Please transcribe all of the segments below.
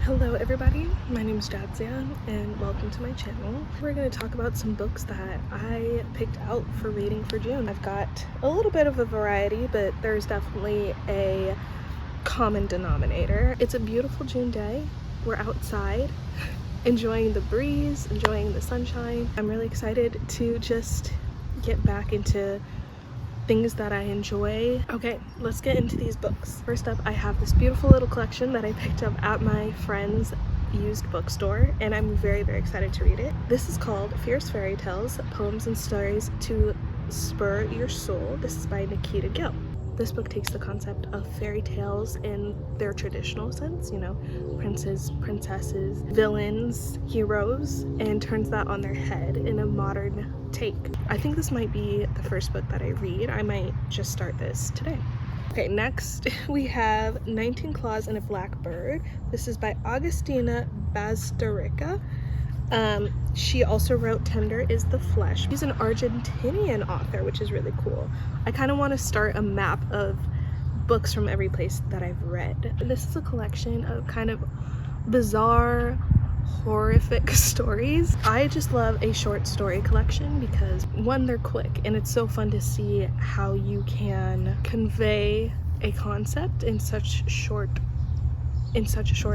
Hello everybody, my name is Jadzia and welcome to my channel. We're going to talk about some books that I picked out for reading for June. I've got a little bit of a variety, but there's definitely a common denominator. It's a beautiful June day. We're outside enjoying the breeze, enjoying the sunshine. I'm really excited to just get back into things that I enjoy. Okay, let's get into these books. First up, I have this beautiful little collection that I picked up at my friend's used bookstore, and I'm very, very excited to read it. This is called Fierce Fairy Tales, Poems and Stories to Spur Your Soul. This is by Nikita Gill. This book takes the concept of fairy tales in their traditional sense, you know, princes, princesses, villains, heroes, and turns that on their head in a modern take. I think this might be the first book that I read. I might just start this today. Okay, next we have 19 Claws and a Blackbird. This is by Augustina Bazterrica. She also wrote Tender is the Flesh. She's an Argentinian author, which is really cool. I kind of want to start a map of books from every place that I've read. This is a collection of kind of bizarre, horrific stories. I just love a short story collection because, one, they're quick, and it's so fun to see how you can convey a concept in such a short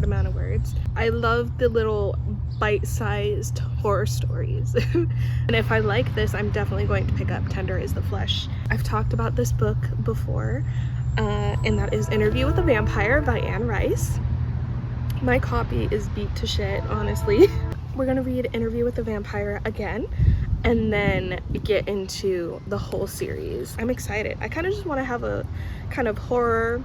amount of words. I love the little bite-sized horror stories. And if I like this, I'm definitely going to pick up Tender is the Flesh. I've talked about this book before, and that is Interview with a Vampire by Anne Rice. My copy is beat to shit, honestly. We're gonna read Interview with a Vampire again and then get into the whole series. I'm excited. I kind of just want to have a kind of horror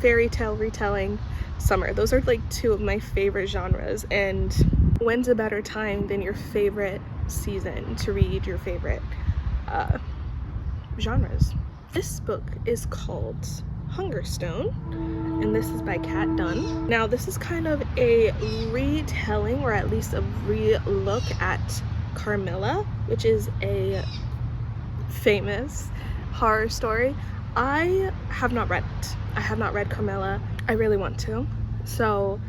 fairy tale retelling summer. Those are like two of my favorite genres, and when's a better time than your favorite season to read your favorite genres? This book is called Hungerstone, and this is by Kat Dunn. Now this is kind of a retelling, or at least a re-look at Carmilla, which is a famous horror story. I have not read it. I have not read Carmilla. I really want to. So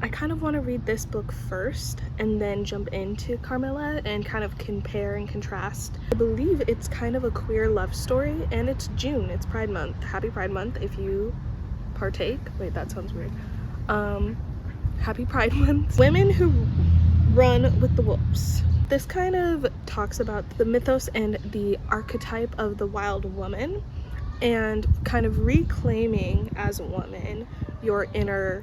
I kind of want to read this book first and then jump into Carmilla and kind of compare and contrast. I believe it's kind of a queer love story, and it's June. It's Pride Month. Happy Pride Month if you partake. Wait, that sounds weird. Happy Pride Month. Women Who Run with the Wolves. This kind of talks about the mythos and the archetype of the wild woman, and kind of reclaiming as a woman your inner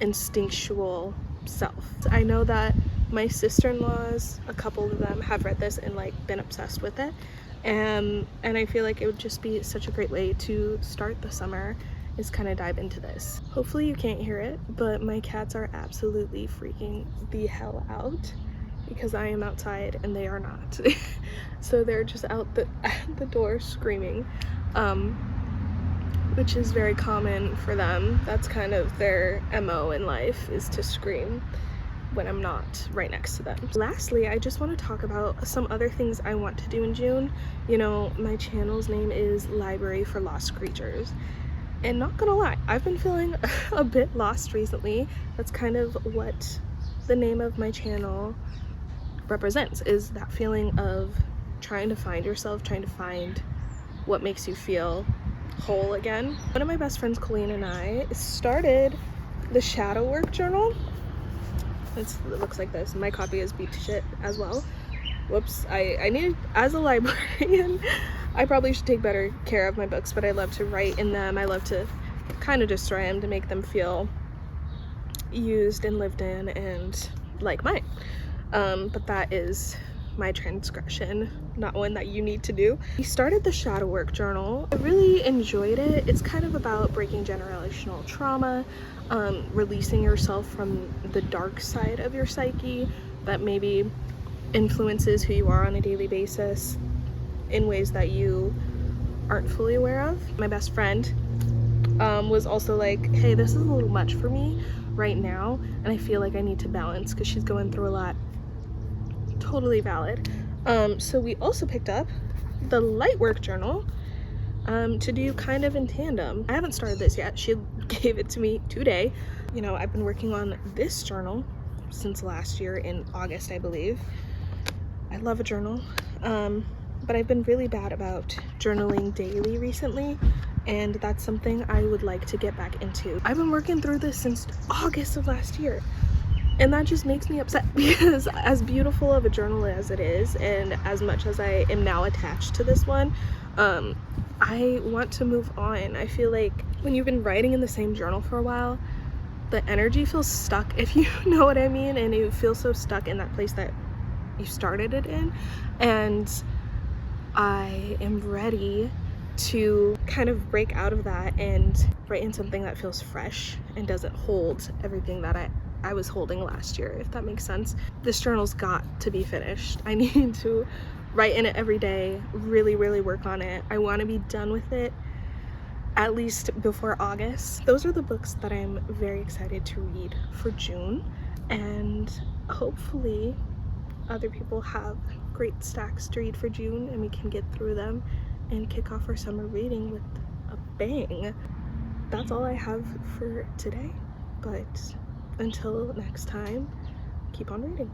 instinctual self. I know that my sister-in-laws, a couple of them, have read this and like been obsessed with it, and I feel like it would just be such a great way to start the summer, is kind of dive into this. Hopefully you can't hear it, but my cats are absolutely freaking the hell out because I am outside and they are not. So they're just out at the door screaming, which is very common for them. That's kind of their MO in life, is to scream when I'm not right next to them. Lastly, I just want to talk about some other things I want to do in June. You know, my channel's name is Library for Lost Creatures, and not gonna lie, I've been feeling a bit lost recently. That's kind of what the name of my channel represents, is that feeling of trying to find yourself, trying to find what makes you feel whole again. One of my best friends, Colleen, and I started the Shadow Work Journal. It looks like this. My copy is beat to shit as well. Whoops. I need, as a librarian, I probably should take better care of my books, but I love to write in them. I love to kind of destroy them to make them feel used and lived in and like mine. But that is my transgression, not one that you need to do. We started the Shadow Work Journal. I really enjoyed it. It's kind of about breaking generational trauma, releasing yourself from the dark side of your psyche that maybe influences who you are on a daily basis in ways that you aren't fully aware of. My best friend was also like, hey, this is a little much for me right now, and I feel like I need to balance because she's going through a lot. Totally valid. So we also picked up the Lightwork Journal, to do kind of in tandem. I haven't started this yet. She gave it to me today. You know, I've been working on this journal since last year in August, I believe. I love a journal, but I've been really bad about journaling daily recently, and that's something I would like to get back into. I've been working through this since August of last year, and that just makes me upset because as beautiful of a journal as it is, and as much as I am now attached to this one, I want to move on. I feel like when you've been writing in the same journal for a while, the energy feels stuck, if you know what I mean, and you feel so stuck in that place that you started it in. And I am ready to kind of break out of that and write in something that feels fresh and doesn't hold everything that I was holding last year, if that makes sense. This journal's got to be finished. I need to write in it every day, really work on it. I want to be done with it at least before August. Those are the books that I'm very excited to read for June, and hopefully other people have great stacks to read for June and we can get through them and kick off our summer reading with a bang. That's all I have for today, but until next time, keep on reading.